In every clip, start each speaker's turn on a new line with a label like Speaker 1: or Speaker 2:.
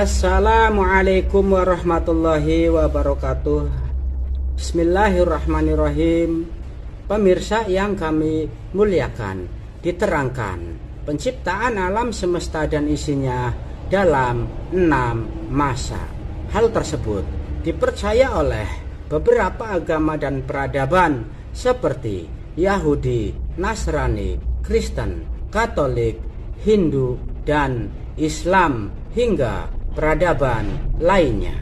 Speaker 1: Assalamualaikum warahmatullahi wabarakatuh. Bismillahirrahmanirrahim. Pemirsa yang kami muliakan, diterangkan penciptaan alam semesta dan isinya dalam 6 masa. Hal tersebut dipercaya oleh beberapa agama dan peradaban seperti Yahudi, Nasrani, Kristen, Katolik, Hindu, dan Islam hingga peradaban lainnya.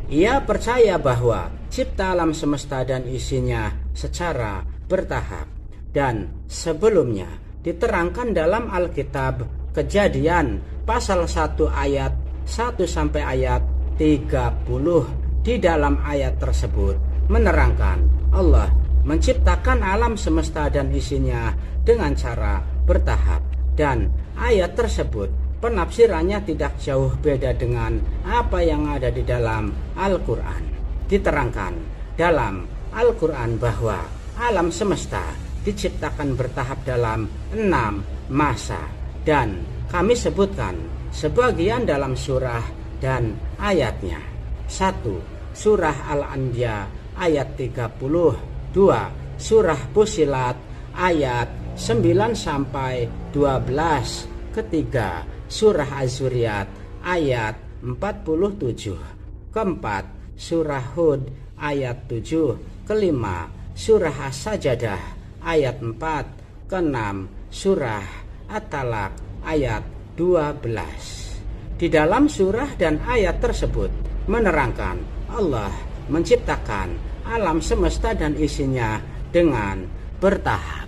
Speaker 1: Ia percaya bahwa cipta alam semesta dan isinya secara bertahap dan sebelumnya diterangkan dalam Alkitab Kejadian pasal 1 ayat 1 sampai ayat 30. Di dalam ayat tersebut menerangkan Allah menciptakan alam semesta dan isinya dengan cara bertahap, dan ayat tersebut penafsirannya tidak jauh beda dengan apa yang ada di dalam Al-Quran. Diterangkan dalam Al-Quran bahwa alam semesta diciptakan bertahap dalam 6 masa, dan kami sebutkan sebagian dalam surah dan ayatnya. 1. Surah Al-Anbiya ayat 30. 2. Surah Fussilat ayat 9 sampai 12. Ketiga, Surah Az-Zuriyat ayat 47. Keempat, Surah Hud ayat 7. Kelima, Surah As-Sajadah ayat 4. Keenam, Surah At-Talaq ayat 12. Di dalam surah dan ayat tersebut menerangkan Allah menciptakan alam semesta dan isinya dengan bertahap.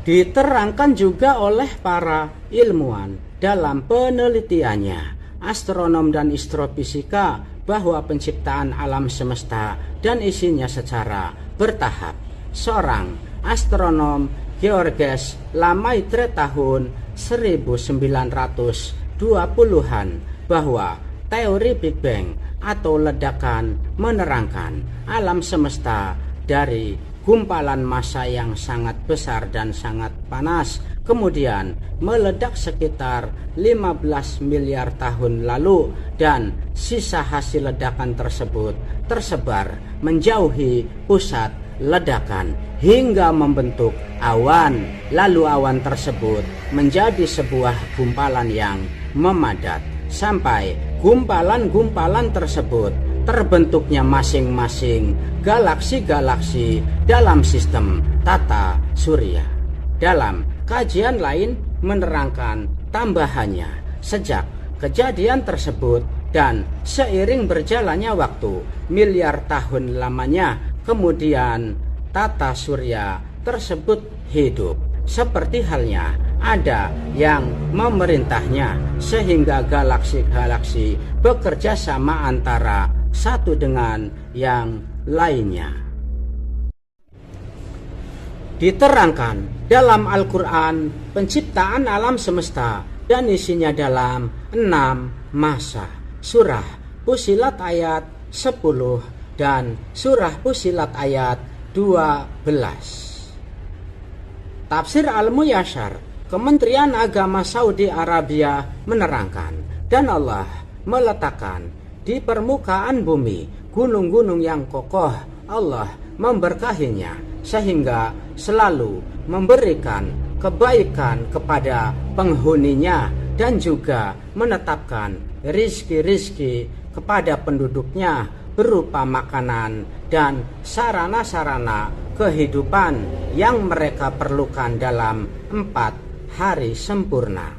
Speaker 1: Diterangkan juga oleh para ilmuwan dalam penelitiannya, astronom dan astrofisika, bahwa penciptaan alam semesta dan isinya secara bertahap. Seorang astronom Georges Lemaitre tahun 1920-an bahwa teori Big Bang atau ledakan menerangkan alam semesta dari gumpalan massa yang sangat besar dan sangat panas, kemudian meledak sekitar 15 miliar tahun lalu, dan sisa hasil ledakan tersebut tersebar menjauhi pusat ledakan hingga membentuk awan. Lalu awan tersebut menjadi sebuah gumpalan yang memadat sampai gumpalan-gumpalan tersebut terbentuknya masing-masing galaksi-galaksi dalam sistem tata surya. Dalam kajian lain menerangkan tambahannya, sejak kejadian tersebut dan seiring berjalannya waktu miliar tahun lamanya, kemudian tata surya tersebut hidup. Seperti halnya ada yang memerintahnya, sehingga galaksi-galaksi bekerja sama antara satu dengan yang lainnya. Diterangkan dalam Al-Quran penciptaan alam semesta dan isinya dalam 6 masa. Surah Fussilat ayat 10 dan Surah Fussilat ayat 12. Tafsir Al-Muyassar, Kementerian Agama Saudi Arabia menerangkan, dan Allah meletakkan di permukaan bumi gunung-gunung yang kokoh. Allah memberkahinya sehingga selalu memberikan kebaikan kepada penghuninya, dan juga menetapkan rizki-rizki kepada penduduknya berupa makanan dan sarana-sarana kehidupan yang mereka perlukan dalam 4 hari sempurna.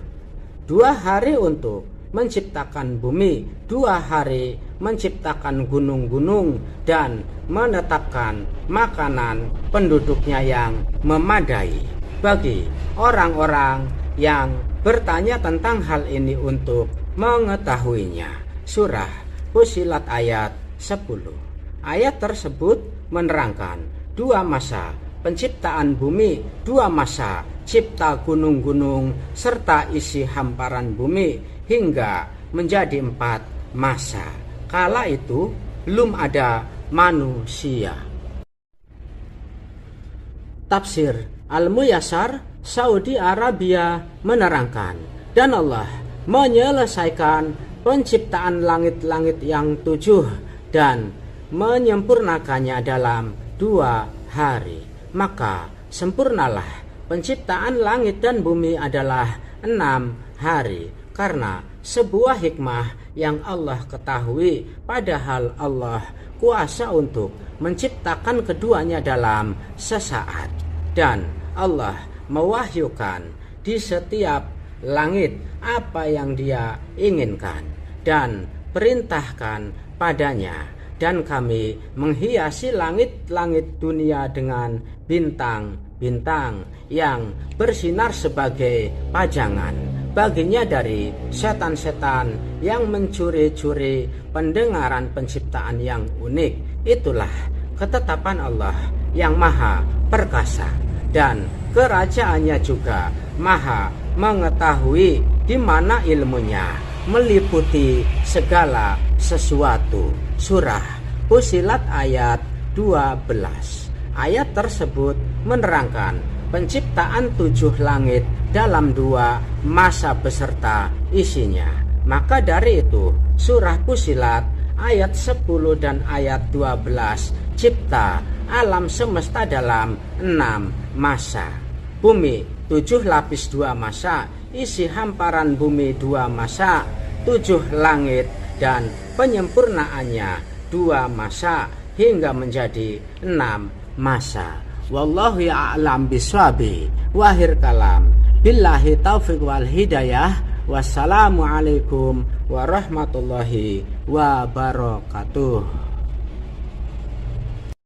Speaker 1: 2 hari untuk menciptakan bumi, 2 hari menciptakan gunung-gunung, dan menetapkan makanan penduduknya yang memadai. Bagi orang-orang yang bertanya tentang hal ini untuk mengetahuinya, Surah Fussilat ayat 10. Ayat tersebut menerangkan 2 masa penciptaan bumi, 2 masa cipta gunung-gunung serta isi hamparan bumi, hingga menjadi 4 masa. Kala itu belum ada manusia. Tafsir Al-Muyassar Saudi Arabia menerangkan, dan Allah menyelesaikan penciptaan langit-langit yang 7 dan menyempurnakannya dalam 2 hari. Maka sempurnalah penciptaan langit dan bumi adalah 6 hari, karena sebuah hikmah yang Allah ketahui, padahal Allah kuasa untuk menciptakan keduanya dalam sesaat. Dan Allah mewahyukan di setiap langit apa yang Dia inginkan dan perintahkan padanya, dan kami menghiasi langit-langit dunia dengan bintang-bintang yang bersinar sebagai pajangan baginya dari setan-setan yang mencuri-curi pendengaran penciptaan yang unik. Itulah ketetapan Allah yang maha perkasa, dan kerajaannya juga maha mengetahui, di mana ilmunya meliputi segala sesuatu. Surah Fussilat ayat 12. Ayat tersebut menerangkan penciptaan 7 langit dalam 2 masa beserta isinya. Maka dari itu surah Fussilat ayat 10 dan ayat 12 cipta alam semesta dalam 6 masa. Bumi 7 lapis 2 masa, isi hamparan bumi 2 masa, 7 langit dan penyempurnaannya 2 masa hingga menjadi 6 masa. Wallahu a'lam bishawab. Wahir kalam. Billahi taufiq wal hidayah. Wassalamualaikum warahmatullahi wabarakatuh.